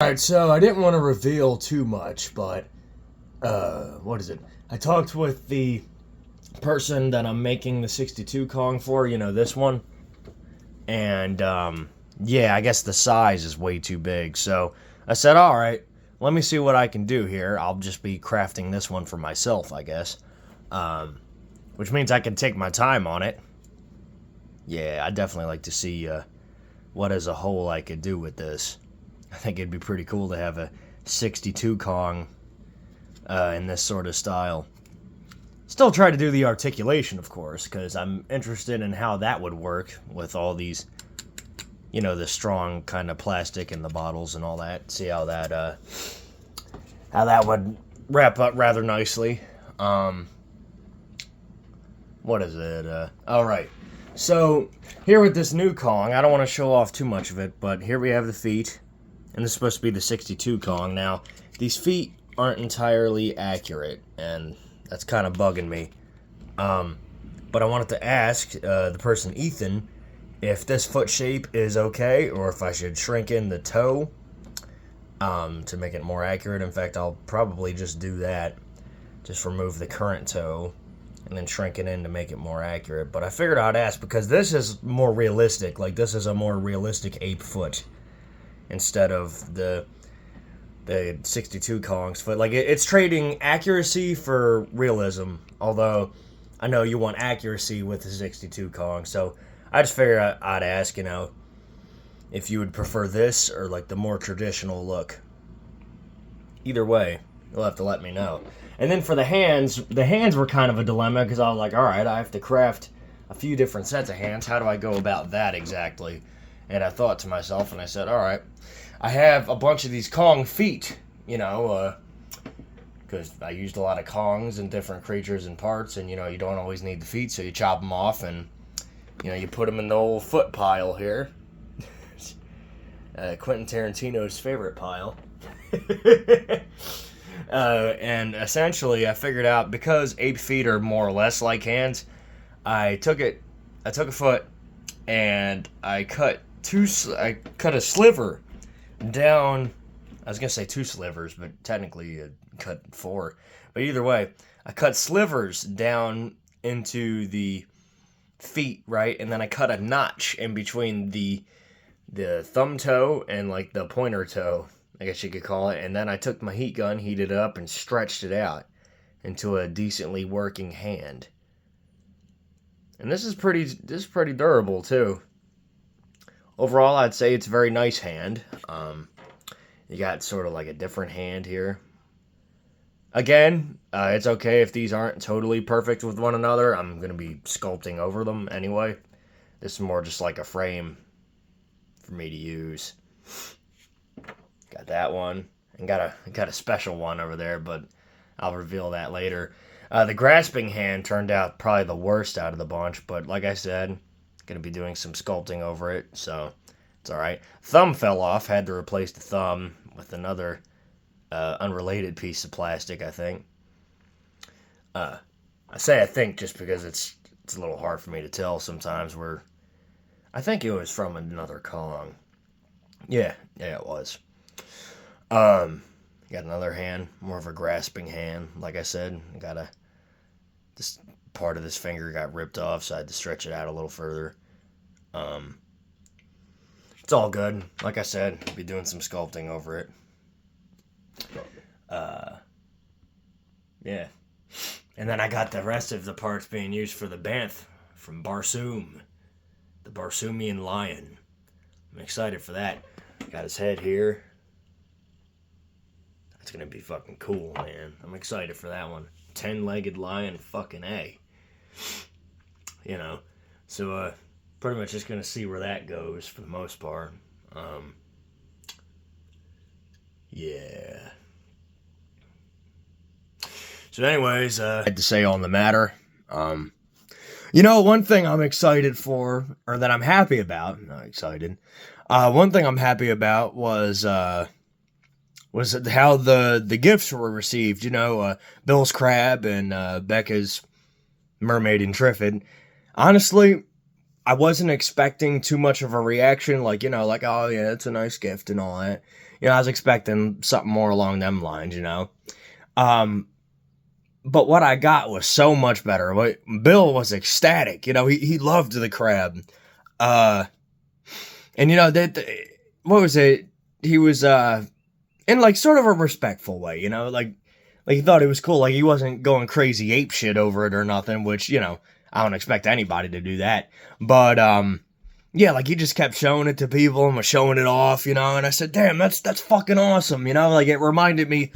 Alright, so I didn't want to reveal too much, but, what is it? I talked with the person that I'm making the 62 Kong for, this one. And, yeah, I guess the size is way too big. So I said, alright, let me see what I can do here. I'll just be crafting this one for myself, I guess. Which means I can take my time on it. Yeah, I'd definitely like to see, what as a whole I could do with this. I think it'd be pretty cool to have a 62 Kong in this sort of style. Still try to do the articulation, of course, because I'm interested in how that would work with all these, the strong kind of plastic in the bottles and all that. See how that would wrap up rather nicely. What is it? All right. So here with this new Kong, I don't want to show off too much of it, but here we have the feet. And this is supposed to be the 62 Kong. Now, these feet aren't entirely accurate, and that's kind of bugging me. But I wanted to ask the person, Ethan, if this foot shape is okay, or if I should shrink in the toe to make it more accurate. In fact, I'll probably just do that. Just remove the current toe, and then shrink it in to make it more accurate. But I figured I'd ask, because this is more realistic. Like, this is a more realistic ape foot, instead of the 62 Kong's foot. Like, it's trading accuracy for realism, although I know you want accuracy with the 62 Kong, so I just figured I'd ask, if you would prefer this or, like, the more traditional look. Either way, you'll have to let me know. And then for the hands were kind of a dilemma, because I was like, alright, I have to craft a few different sets of hands. How do I go about that exactly? And I thought to myself, and I said, alright, I have a bunch of these Kong feet, because I used a lot of Kongs and different creatures and parts, and, you don't always need the feet, so you chop them off, and, you put them in the old foot pile here. Quentin Tarantino's favorite pile. And essentially, I figured out, because ape feet are more or less like hands, I took a foot, and I cut a sliver down. I was gonna say 2 slivers, but technically cut 4. But either way, I cut slivers down into the feet, right? And then I cut a notch in between the thumb toe and, like, the pointer toe, I guess you could call it. And then I took my heat gun, heated it up, and stretched it out into a decently working hand. And this is pretty durable too. Overall, I'd say it's a very nice hand. You got sort of like a different hand here. Again, it's okay if these aren't totally perfect with one another. I'm going to be sculpting over them anyway. This is more just like a frame for me to use. Got that one. And got a special one over there, but I'll reveal that later. The grasping hand turned out probably the worst out of the bunch, but like I said, going to be doing some sculpting over it, so it's alright. Thumb fell off, had to replace the thumb with another unrelated piece of plastic, I think. I say I think just because it's a little hard for me to tell sometimes. I think it was from another Kong. Yeah, it was. Got another hand, more of a grasping hand. Like I said, this part of this finger got ripped off, so I had to stretch it out a little further. It's all good. Like I said, I'll be doing some sculpting over it. Yeah. And then I got the rest of the parts being used for the Banff from Barsoom. The Barsoomian lion. I'm excited for that. Got his head here. That's gonna be fucking cool, man. I'm excited for that one. 10-legged lion, fucking A. So, pretty much just gonna see where that goes for the most part. Yeah. So anyways, I had to say on the matter. One thing I'm excited for, or that I'm happy about, not excited. One thing I'm happy about was how the gifts were received. Bill's crab and Becca's mermaid and Triffid. Honestly, I wasn't expecting too much of a reaction, like, oh yeah, it's a nice gift and all that. You know, I was expecting something more along them lines, you know. But what I got was so much better. Bill was ecstatic. You know, he loved the crab. And, you know, what was it? He was, in, like, sort of a respectful way, you know? Like he thought it was cool. Like, he wasn't going crazy ape shit over it or nothing, which, you know, I don't expect anybody to do that. But, yeah, like, he just kept showing it to people and was showing it off, you know? And I said, damn, that's fucking awesome, you know? Like, it reminded me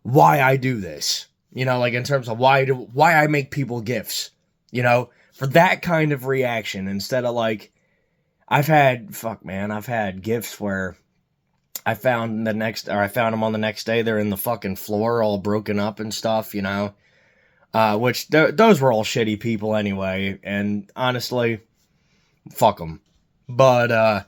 why I do this. You know, like in terms of why I make people gifts, you know, for that kind of reaction instead of like, I've had gifts where I found them on the next day, they're in the fucking floor all broken up and stuff, you know, which those were all shitty people anyway. And honestly, fuck them. But,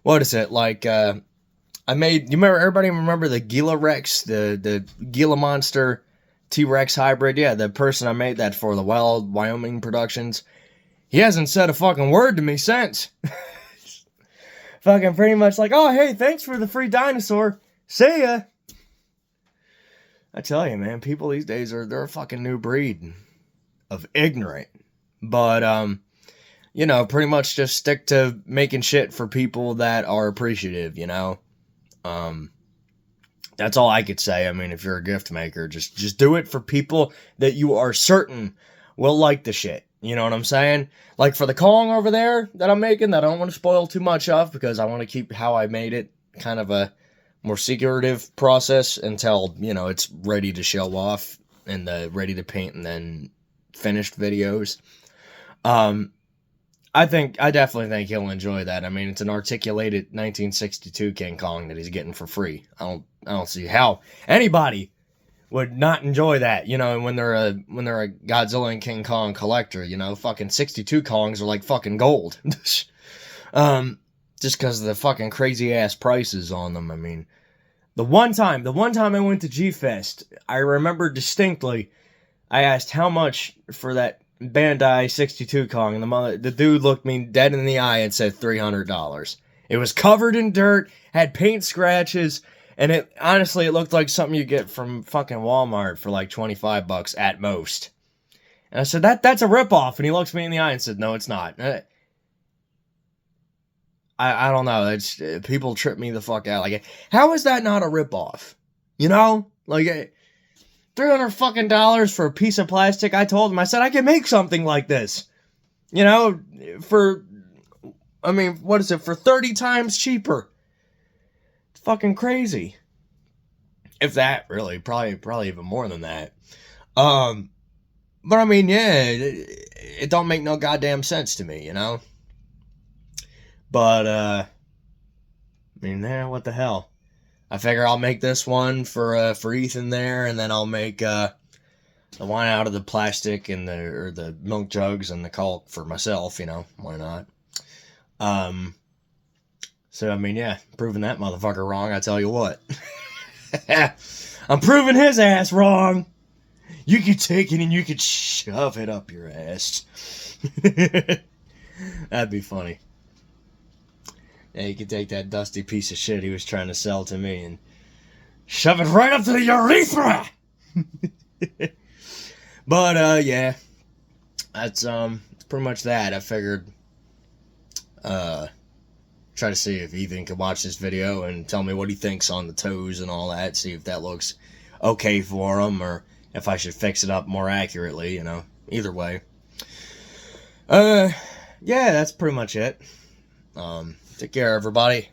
what is it? Like, everybody remember the Gila Rex, the Gila Monster T-Rex hybrid? Yeah, the person I made that for, the Wild Wyoming Productions, he hasn't said a fucking word to me since. Fucking pretty much like, oh, hey, thanks for the free dinosaur. See ya. I tell you, man, people these days they're a fucking new breed of ignorant. But, you know, pretty much just stick to making shit for people that are appreciative, you know? That's all I could say. I mean, if you're a gift maker, just do it for people that you are certain will like the shit. You know what I'm saying? Like for the Kong over there that I'm making, that I don't want to spoil too much of because I want to keep how I made it kind of a more secretive process until, you know, it's ready to show off and ready to paint and then finished videos. I definitely think he'll enjoy that. I mean, it's an articulated 1962 King Kong that he's getting for free. I don't see how anybody would not enjoy that, you know, when they're a Godzilla and King Kong collector, you know, fucking 62 Kongs are like fucking gold. Just because of the fucking crazy ass prices on them. I mean, the one time I went to G-Fest, I remember distinctly, I asked how much for that Bandai 62 Kong, and the dude looked me dead in the eye and said $300. It was covered in dirt, had paint scratches, and it looked like something you get from fucking Walmart for like $25 at most. And I said, that's a ripoff, and he looks me in the eye and said, no, it's not. I don't know, it's people trip me the fuck out. Like, how is that not a ripoff? You know? Like, $300 fucking dollars for a piece of plastic. I told him, I said, I can make something like this. You know, what is it, for 30 times cheaper. It's fucking crazy. If that, really, probably even more than that. But I mean, yeah, it don't make no goddamn sense to me, you know? But, I mean, what the hell? I figure I'll make this one for Ethan there, and then I'll make the one out of the plastic and the milk jugs and the caulk for myself. You know, why not? So I mean, yeah, proving that motherfucker wrong. I tell you what, I'm proving his ass wrong. You could take it and you could shove it up your ass. That'd be funny. Yeah, you could take that dusty piece of shit he was trying to sell to me and shove it right up to the urethra! But, yeah. That's pretty much that. I figured, try to see if Ethan could watch this video and tell me what he thinks on the toes and all that. See if that looks okay for him or if I should fix it up more accurately, you know. Either way. Yeah, that's pretty much it. Take care, everybody.